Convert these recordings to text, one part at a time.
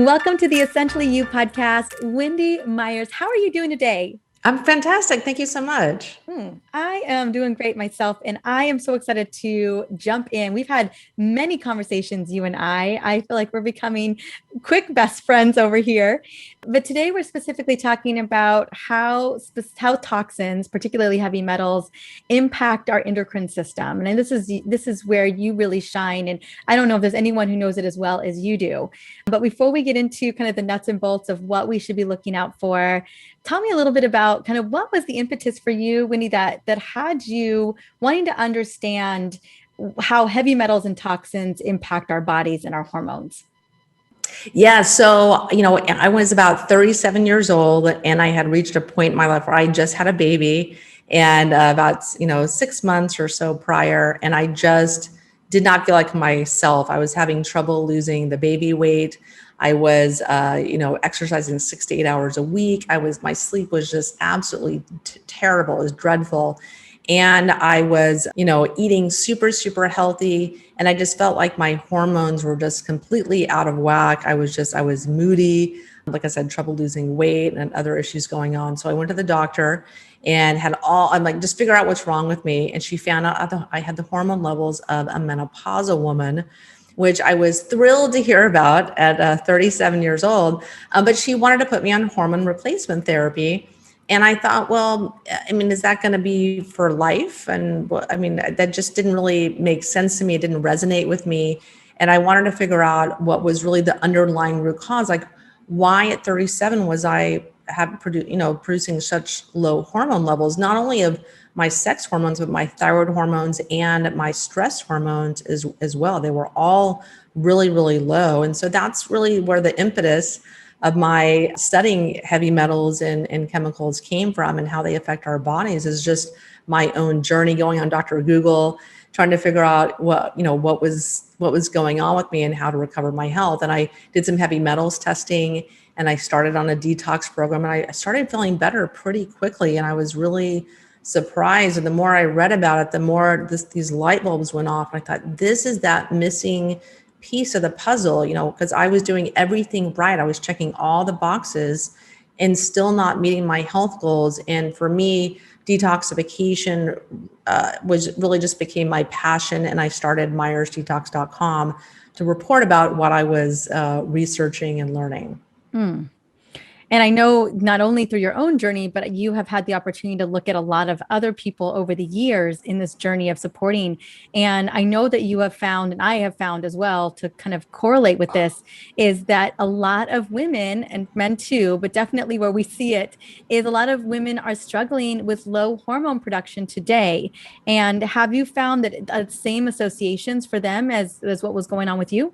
Welcome to the Essentially You podcast. Wendy Myers, how are you doing today? I'm fantastic. Thank you so much. I am doing great myself, and I am so excited to jump in. We've had many conversations, you and I. I feel like we're becoming quick best friends over here. But today we're specifically talking about how toxins, particularly heavy metals, impact our endocrine system. And this is where you really shine. And I don't know if there's anyone who knows it as well as you do. But before we get into kind of the nuts and bolts of what we should be looking out for, tell me a little bit about kind of what was the impetus for you, Wendy, that had you wanting to understand how heavy metals and toxins impact our bodies and our hormones. Yeah. So, I was about 37 years old and I had reached a point in my life where I just had a baby and about, 6 months or so prior. And I just did not feel like myself. I was having trouble losing the baby weight. I was, exercising 6 to 8 hours a week. My sleep was just absolutely terrible. It was dreadful. And I was, eating super, super healthy. And I just felt like my hormones were just completely out of whack. I was moody. Like I said, trouble losing weight and other issues going on. So I went to the doctor and I'm like, just figure out what's wrong with me. And she found out I had the hormone levels of a menopausal woman, which I was thrilled to hear about at 37 years old. But she wanted to put me on hormone replacement therapy. And I thought, well, is that going to be for life? And that just didn't really make sense to me. It didn't resonate with me. And I wanted to figure out what was really the underlying root cause. Like, why at 37 was I producing such low hormone levels, not only of my sex hormones, but my thyroid hormones and my stress hormones as well. They were all really, really low. And so that's really where the impetus of my studying heavy metals and chemicals came from, and how they affect our bodies is just my own journey going on Dr. Google, trying to figure out what was going on with me and how to recover my health. And I did some heavy metals testing and I started on a detox program and I started feeling better pretty quickly. And I was really surprised. And the more I read about it, the more these light bulbs went off. And I thought, this is that missing piece of the puzzle, because I was doing everything right. I was checking all the boxes and still not meeting my health goals. And for me, detoxification was really just became my passion. And I started MyersDetox.com to report about what I was researching and learning. And I know not only through your own journey, but you have had the opportunity to look at a lot of other people over the years in this journey of supporting. And I know that you have found, and I have found as well, to kind of correlate with this, is that a lot of women and men too, but definitely where we see it, is a lot of women are struggling with low hormone production today. And have you found that same associations for them as what was going on with you?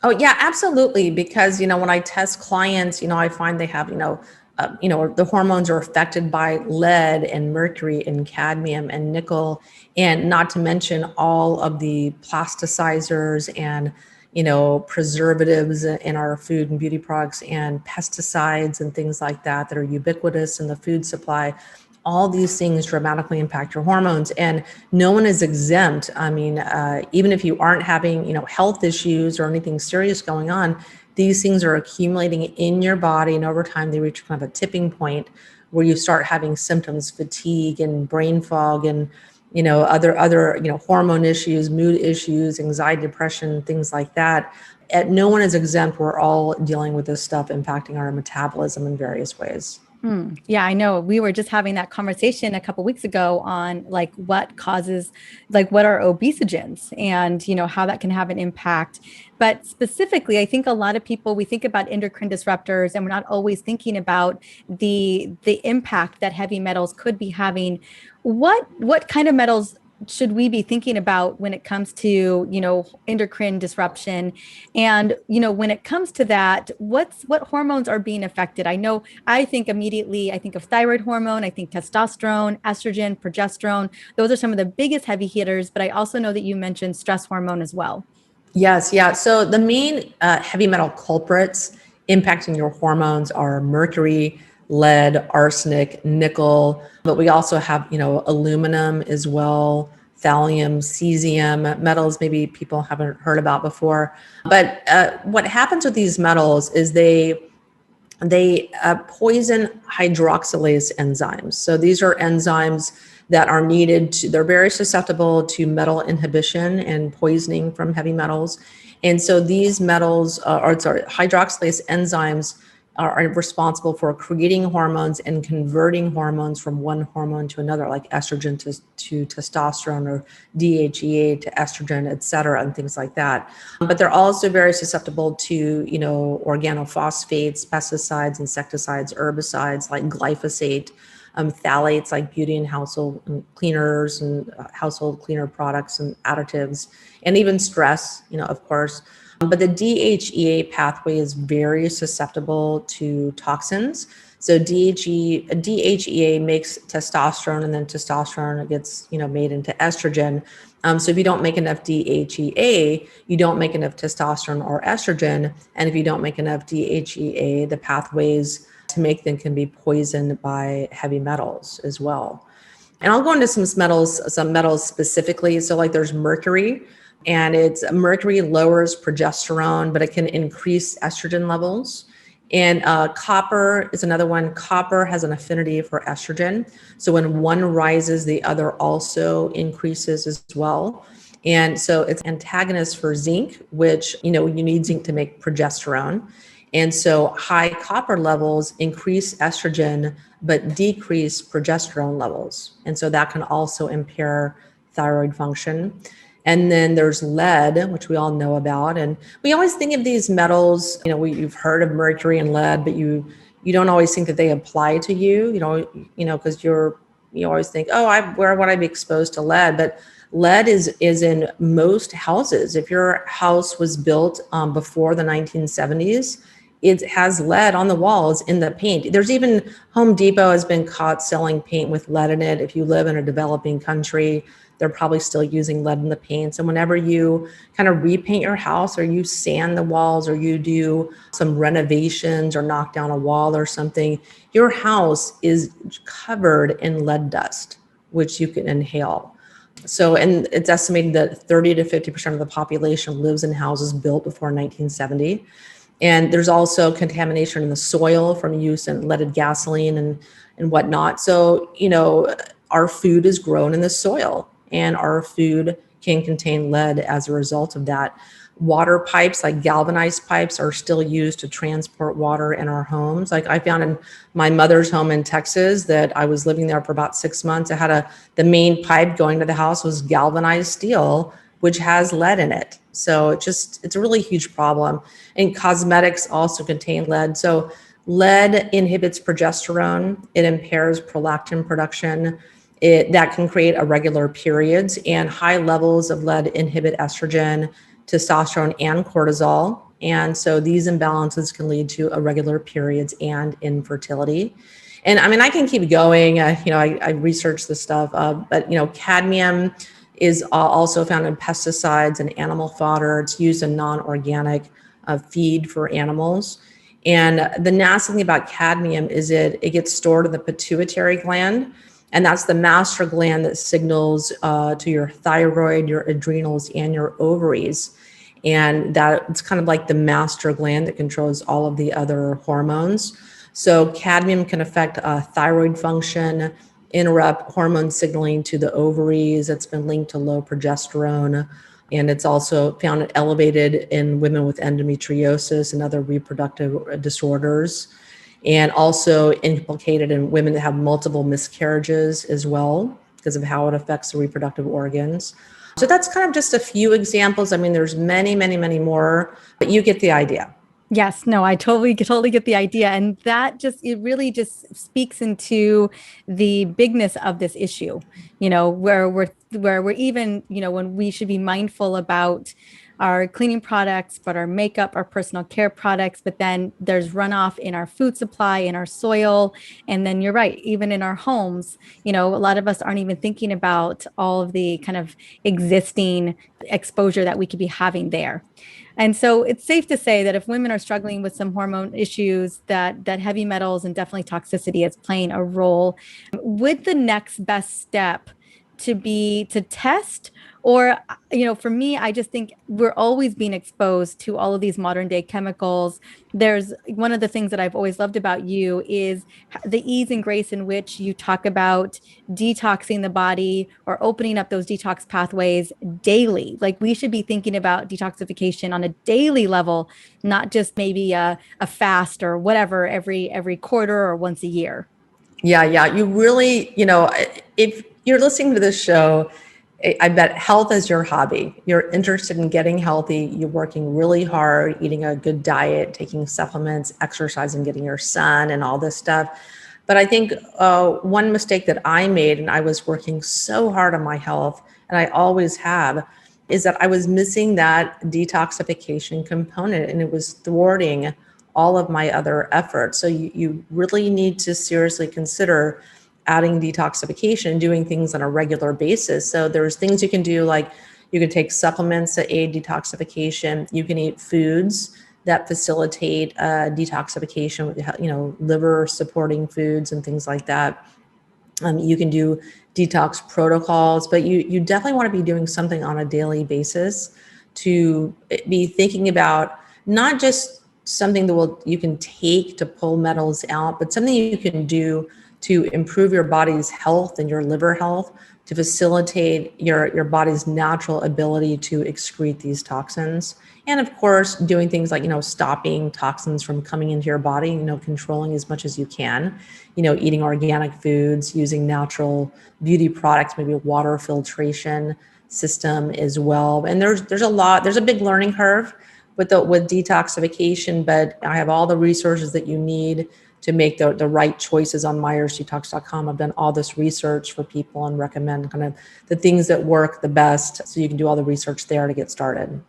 Oh yeah, absolutely. Because, when I test clients, I find they have, the hormones are affected by lead and mercury and cadmium and nickel, and not to mention all of the plasticizers and, preservatives in our food and beauty products and pesticides and things like that are ubiquitous in the food supply. All these things dramatically impact your hormones, and no one is exempt. Even if you aren't having, health issues or anything serious going on, these things are accumulating in your body, and over time they reach kind of a tipping point where you start having symptoms, fatigue and brain fog, and other hormone issues, mood issues, anxiety, depression, things like that. No one is exempt. We're all dealing with this stuff impacting our metabolism in various ways. Yeah, I know. We were just having that conversation a couple of weeks ago on what are obesogens and, how that can have an impact. But specifically, I think a lot of people, we think about endocrine disruptors and we're not always thinking about the impact that heavy metals could be having. What kind of metals should we be thinking about when it comes to, endocrine disruption? And, when it comes to that, what hormones are being affected? I think immediately, I think of thyroid hormone, I think testosterone, estrogen, progesterone. Those are some of the biggest heavy hitters, but I also know that you mentioned stress hormone as well. Yes, yeah. So the main heavy metal culprits impacting your hormones are mercury, lead, arsenic, nickel, but we also have, aluminum as well, thallium, cesium, metals maybe people haven't heard about before. But what happens with these metals is they poison hydroxylase enzymes. So these are enzymes that are needed they're very susceptible to metal inhibition and poisoning from heavy metals. And so these metals, hydroxylase enzymes are responsible for creating hormones and converting hormones from one hormone to another, like estrogen to testosterone, or DHEA to estrogen, et cetera, and things like that. But they're also very susceptible to, organophosphates, pesticides, insecticides, herbicides like glyphosate, phthalates like beauty and household cleaners and household cleaner products and additives, and even stress, of course. But the DHEA pathway is very susceptible to toxins. So DHEA makes testosterone, and then testosterone gets, made into estrogen. So if you don't make enough DHEA, you don't make enough testosterone or estrogen. And if you don't make enough DHEA, the pathways to make them can be poisoned by heavy metals as well. And I'll go into some metals specifically. So like there's mercury. And mercury lowers progesterone, but it can increase estrogen levels. And copper is another one. Copper has an affinity for estrogen. So when one rises, the other also increases as well. And so it's antagonist for zinc, which, you need zinc to make progesterone. And so high copper levels increase estrogen, but decrease progesterone levels. And so that can also impair thyroid function. And then there's lead, which we all know about. And we always think of these metals, you've heard of mercury and lead, but you don't always think that they apply to you, because you always think, where would I be exposed to lead? But lead is in most houses. If your house was built before the 1970s, it has lead on the walls in the paint. There's even Home Depot has been caught selling paint with lead in it. If you live in a developing country, they're probably still using lead in the paints. And whenever you kind of repaint your house, or you sand the walls, or you do some renovations or knock down a wall or something, your house is covered in lead dust, which you can inhale. So, and it's estimated that 30 to 50% of the population lives in houses built before 1970. And there's also contamination in the soil from use in leaded gasoline and whatnot. So, our food is grown in the soil, and our food can contain lead as a result of that. Water pipes, like galvanized pipes, are still used to transport water in our homes. Like I found in my mother's home in Texas that I was living there for about 6 months. I had the main pipe going to the house was galvanized steel, which has lead in it. So it's a really huge problem. And cosmetics also contain lead. So lead inhibits progesterone. It impairs prolactin production. That can create irregular periods, and high levels of lead inhibit estrogen, testosterone, and cortisol. And so these imbalances can lead to irregular periods and infertility. And I mean, I can keep going. I researched this stuff, but cadmium is also found in pesticides and animal fodder. It's used in non-organic feed for animals. And the nasty thing about cadmium is it gets stored in the pituitary gland. And that's the master gland that signals to your thyroid, your adrenals, and your ovaries. And that it's kind of like the master gland that controls all of the other hormones. So cadmium can affect thyroid function, interrupt hormone signaling to the ovaries. It's been linked to low progesterone. And it's also found elevated in women with endometriosis and other reproductive disorders, and also implicated in women that have multiple miscarriages as well, because of how it affects the reproductive organs. So that's kind of just a few examples. I mean, there's many, many, many more, but you get the idea. Yes, no, I totally get the idea. And that it really just speaks into the bigness of this issue, where we're even, when we should be mindful about our cleaning products, but our makeup, our personal care products, but then there's runoff in our food supply, in our soil. And then you're right, even in our homes, a lot of us aren't even thinking about all of the kind of existing exposure that we could be having there. And so it's safe to say that if women are struggling with some hormone issues, that heavy metals and definitely toxicity is playing a role. Would the next best step to test, or for me, I just think we're always being exposed to all of these modern day chemicals. There's one of the things that I've always loved about you is the ease and grace in which you talk about detoxing the body or opening up those detox pathways daily. Like, we should be thinking about detoxification on a daily level, not just maybe a fast or whatever every quarter or once a year. Yeah, yeah. You really, if you're listening to this show, I bet health is your hobby. You're interested in getting healthy. You're working really hard, eating a good diet, taking supplements, exercising, getting your sun, and all this stuff. But I think one mistake that I made, and I was working so hard on my health, and I always have, is that I was missing that detoxification component, and it was thwarting all of my other efforts. So you really need to seriously consider adding detoxification, doing things on a regular basis. So there's things you can do, like you can take supplements that aid detoxification. You can eat foods that facilitate detoxification, liver supporting foods and things like that. You can do detox protocols, but you definitely want to be doing something on a daily basis to be thinking about not just something that you can take to pull metals out, but something you can do to improve your body's health and your liver health, to facilitate your body's natural ability to excrete these toxins. And of course, doing things like, stopping toxins from coming into your body, controlling as much as you can, eating organic foods, using natural beauty products, maybe a water filtration system as well. And there's a big learning curve with detoxification, but I have all the resources that you need to make the right choices on MyersDetox.com. I've done all this research for people and recommend kind of the things that work the best, so you can do all the research there to get started.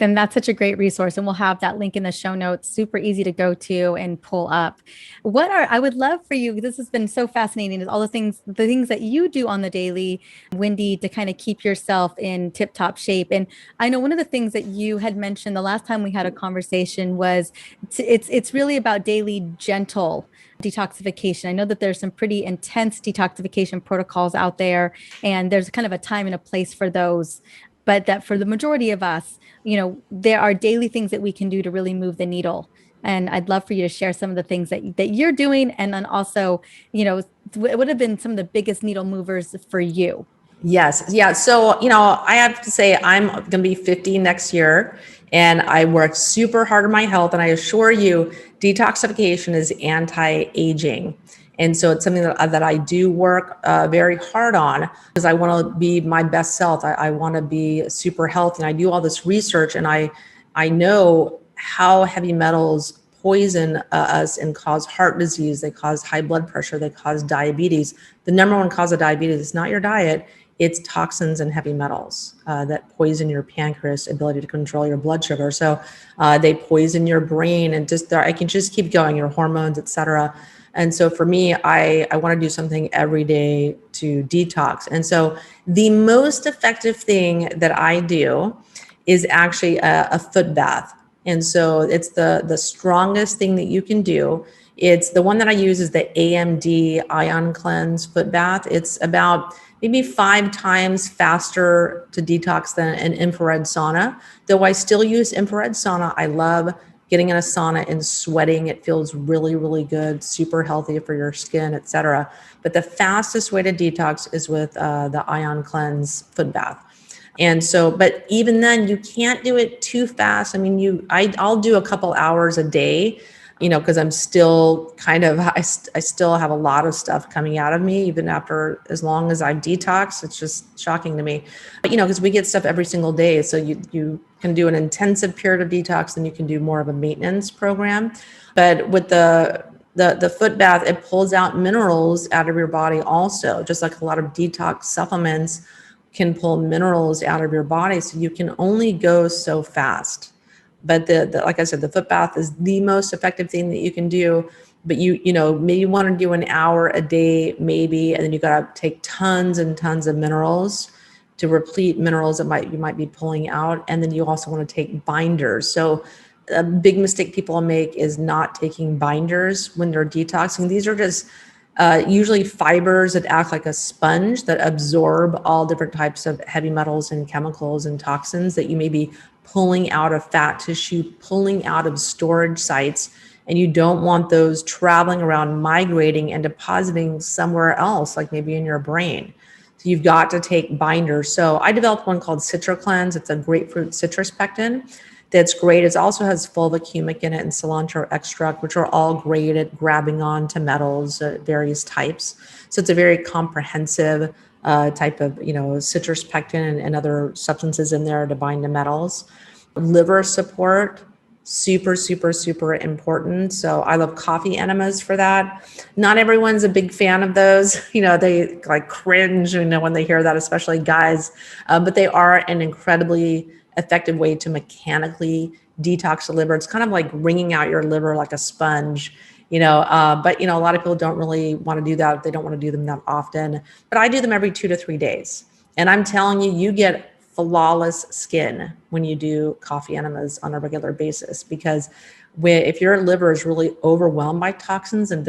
Then that's such a great resource. And we'll have that link in the show notes, super easy to go to and pull up. I would love for you, this has been so fascinating, is all the things that you do on the daily, Wendy, to kind of keep yourself in tip top shape. And I know one of the things that you had mentioned the last time we had a conversation was it's really about daily gentle detoxification. I know that there's some pretty intense detoxification protocols out there, and there's kind of a time and a place for those. But that for the majority of us, there are daily things that we can do to really move the needle. And I'd love for you to share some of the things that you're doing. And then also, what would have been some of the biggest needle movers for you? Yes. Yeah. So, I have to say I'm going to be 50 next year, and I worked super hard on my health. And I assure you, detoxification is anti-aging. And so it's something that I do work very hard on, because I want to be my best self. I want to be super healthy. And I do all this research, and I know how heavy metals poison us and cause heart disease. They cause high blood pressure. They cause diabetes. The number one cause of diabetes is not your diet. It's toxins and heavy metals that poison your pancreas ability to control your blood sugar. So they poison your brain, and I can just keep going, your hormones, et cetera. And so for me, I want to do something every day to detox. And so the most effective thing that I do is actually a foot bath. And so it's the strongest thing that you can do. It's the one that I use is the AMD Ion Cleanse foot bath. It's about maybe 5 times faster to detox than an infrared sauna. Though I still use infrared sauna. I love getting in a sauna and sweating. It feels really, really good, super healthy for your skin, et cetera. But the fastest way to detox is with the Ion Cleanse foot bath. And so, but even then, you can't do it too fast. I mean, I'll do a couple hours a day, because I'm still I still have a lot of stuff coming out of me, even after as long as I've detoxed. It's just shocking to me, but, because we get stuff every single day. So you can do an intensive period of detox, and you can do more of a maintenance program. But with the foot bath, it pulls out minerals out of your body also, just like a lot of detox supplements can pull minerals out of your body. So you can only go so fast. But like I said, the foot bath is the most effective thing that you can do. But maybe you want to do an hour a day, maybe, and then you got to take tons and tons of minerals to replete minerals that you might be pulling out. And then you also want to take binders. So a big mistake people make is not taking binders when they're detoxing. These are just Usually fibers that act like a sponge that absorb all different types of heavy metals and chemicals and toxins that you may be pulling out of fat tissue, pulling out of storage sites, and you don't want those traveling around, migrating and depositing somewhere else, like maybe in your brain. So you've got to take binders. So I developed one called Citric. It's a grapefruit citrus pectin. That's great. It also has fulvic in it and cilantro extract, which are all great at grabbing on to metals, various types. So it's a very comprehensive type of, citrus pectin and other substances in there to bind to metals. Liver support, super, super, super important. So I love coffee enemas for that. Not everyone's a big fan of those. They like cringe, when they hear that, especially guys, but they are an incredibly effective way to mechanically detox the liver. It's kind of like wringing out your liver like a sponge, but a lot of people don't really want to do that. They don't want to do them that often, but I do them every 2 to 3 days. And I'm telling you, you get flawless skin when you do coffee enemas on a regular basis, because if your liver is really overwhelmed by toxins and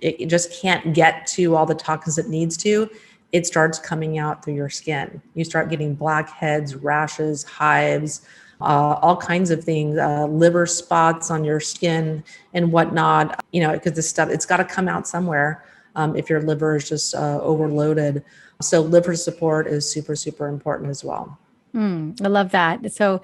it just can't get to all the toxins it needs to, it starts coming out through your skin. You start getting blackheads, rashes, hives, all kinds of things, liver spots on your skin and whatnot, because this stuff, it's got to come out somewhere if your liver is just overloaded. So liver support is super, super important as well. I love that. So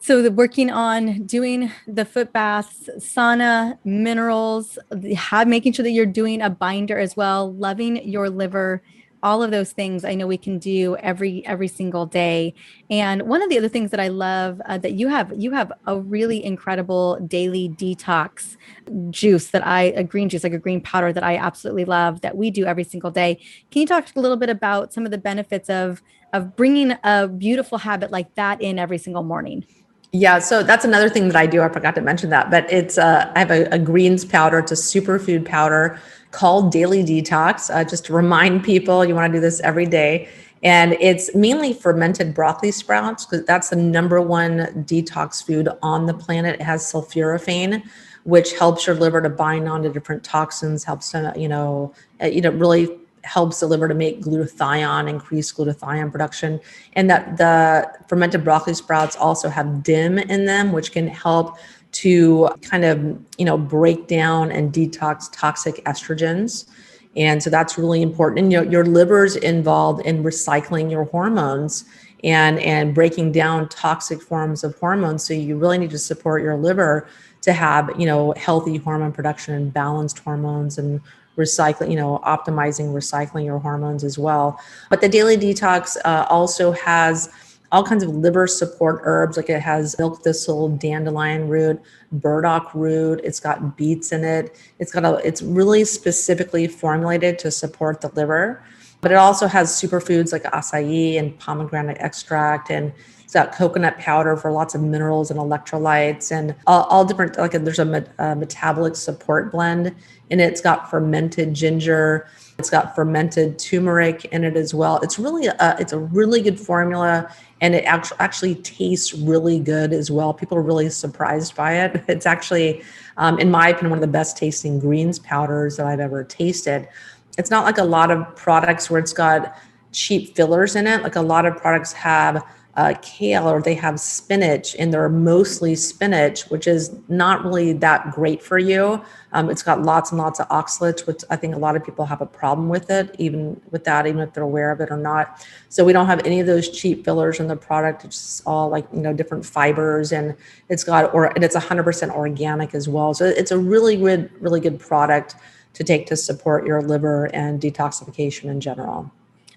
working on doing the foot baths, sauna, minerals, making sure that you're doing a binder as well, loving your liver, all of those things I know we can do every single day. And one of the other things that I love that you have a really incredible daily detox juice a green juice, like a green powder that I absolutely love, that we do every single day. Can you talk a little bit about some of the benefits of bringing a beautiful habit like that in every single morning? Yeah, so that's another thing that I do. I forgot to mention that, but it's I have a greens powder. It's a superfood powder called Daily Detox. Just to remind people, you want to do this every day, and it's mainly fermented broccoli sprouts because that's the number one detox food on the planet. It has sulforaphane, which helps your liver to bind on to different toxins. Helps to really helps the liver to make glutathione, increase glutathione production. And that the fermented broccoli sprouts also have DIM in them, which can help to kind of, break down and detox toxic estrogens. And so that's really important. And your liver's involved in recycling your hormones and breaking down toxic forms of hormones. So you really need to support your liver to have, healthy hormone production and balanced hormones and recycling, optimizing, recycling your hormones as well. But the Daily Detox also has all kinds of liver support herbs. Like it has milk thistle, dandelion root, burdock root. It's got beets in it. It's really specifically formulated to support the liver. But it also has superfoods like acai and pomegranate extract, and it's got coconut powder for lots of minerals and electrolytes, and all different, like there's a metabolic support blend, and it's got fermented ginger. It's got fermented turmeric in it as well. It's really it's a really good formula, and it actually tastes really good as well. People are really surprised by it. It's actually, in my opinion, one of the best tasting greens powders that I've ever tasted. It's not like a lot of products where it's got cheap fillers in it. Like a lot of products have kale, or they have spinach, and they're mostly spinach, which is not really that great for you. It's got lots and lots of oxalates, which I think a lot of people have a problem with it, even if they're aware of it or not. So we don't have any of those cheap fillers in the product. It's just all like, different fibers, and it's 100% organic as well. So it's a really good product to take to support your liver and detoxification in general.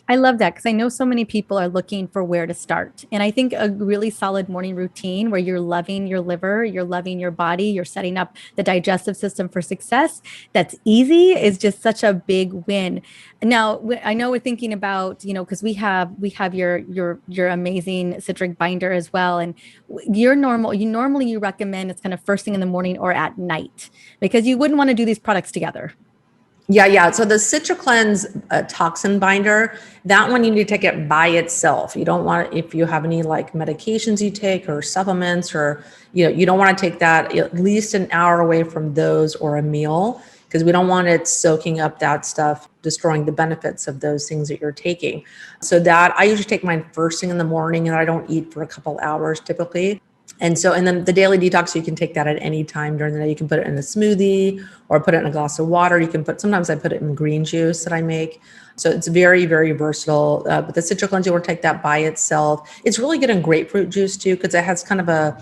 I love that because I know so many people are looking for where to start. And I think a really solid morning routine where you're loving your liver, you're loving your body, you're setting up the digestive system for success, that's easy, is just such a big win. Now, I know we're thinking about, because we have your amazing Citric binder as well. And you normally recommend it's kind of first thing in the morning or at night, because you wouldn't want to do these products together. Yeah. So the Citric toxin binder, that one you need to take it by itself. You don't want, if you have any like medications you take or supplements, or you don't want to take that at least an hour away from those or a meal. because we don't want it soaking up that stuff, destroying the benefits of those things that you're taking. So that I usually take mine first thing in the morning, and I don't eat for a couple hours typically. And then the daily detox, you can take that at any time during the day. You can put it in a smoothie or put it in a glass of water. Sometimes I put it in green juice that I make. So it's very, very versatile. But the citric cleanse, you want to take that by itself. It's really good in grapefruit juice too, because it has kind of a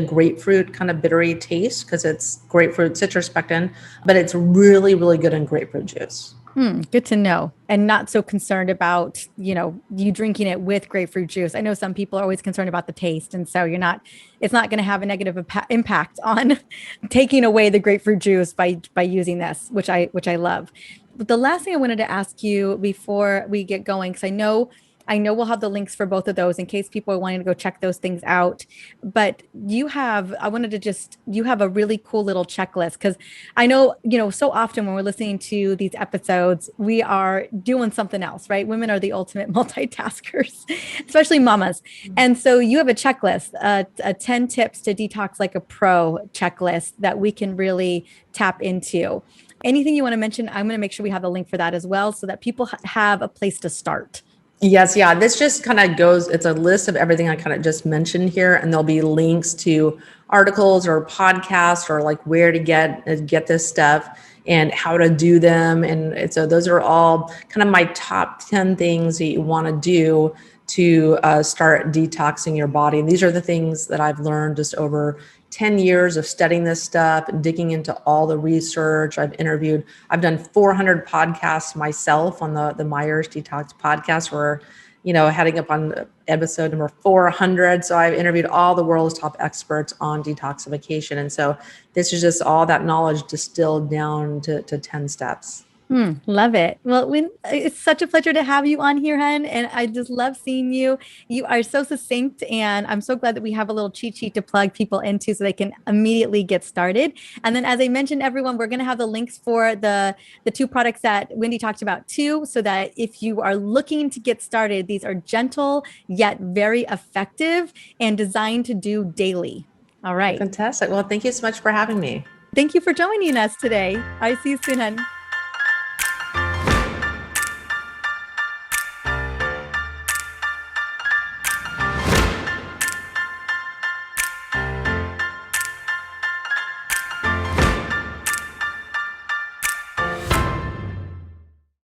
grapefruit kind of bittery taste, because it's grapefruit citrus pectin, but it's really, really good in grapefruit juice. Good to know. And not so concerned about, you drinking it with grapefruit juice. I know some people are always concerned about the taste. And so it's not going to have a negative impact on taking away the grapefruit juice by using this, which I love. But the last thing I wanted to ask you before we get going, because I know we'll have the links for both of those in case people are wanting to go check those things out. But you have a really cool little checklist, because I know, so often when we're listening to these episodes, we are doing something else, right? Women are the ultimate multitaskers, especially mamas. And so you have a checklist, a 10 tips to detox like a pro checklist that we can really tap into. Anything you want to mention? I'm going to make sure we have the link for that as well, so that people have a place to start. Yes. Yeah. This just kind of goes, it's a list of everything I kind of just mentioned here. And there'll be links to articles or podcasts, or like where to get this stuff and how to do them. And so those are all kind of my top 10 things that you want to do to start detoxing your body. And these are the things that I've learned just over 10 years of studying this stuff and digging into all the research. I've done 400 podcasts myself on the Myers Detox podcast. We're, heading up on episode number 400. So I've interviewed all the world's top experts on detoxification. And so this is just all that knowledge distilled down to 10 steps. Love it. Well, it's such a pleasure to have you on here, Hen. And I just love seeing you. You are so succinct, and I'm so glad that we have a little cheat sheet to plug people into so they can immediately get started. And then, as I mentioned, everyone, we're going to have the links for the two products that Wendy talked about too, so that if you are looking to get started, these are gentle yet very effective and designed to do daily. All right. Fantastic. Well, thank you so much for having me. Thank you for joining us today. I see you soon, Hen.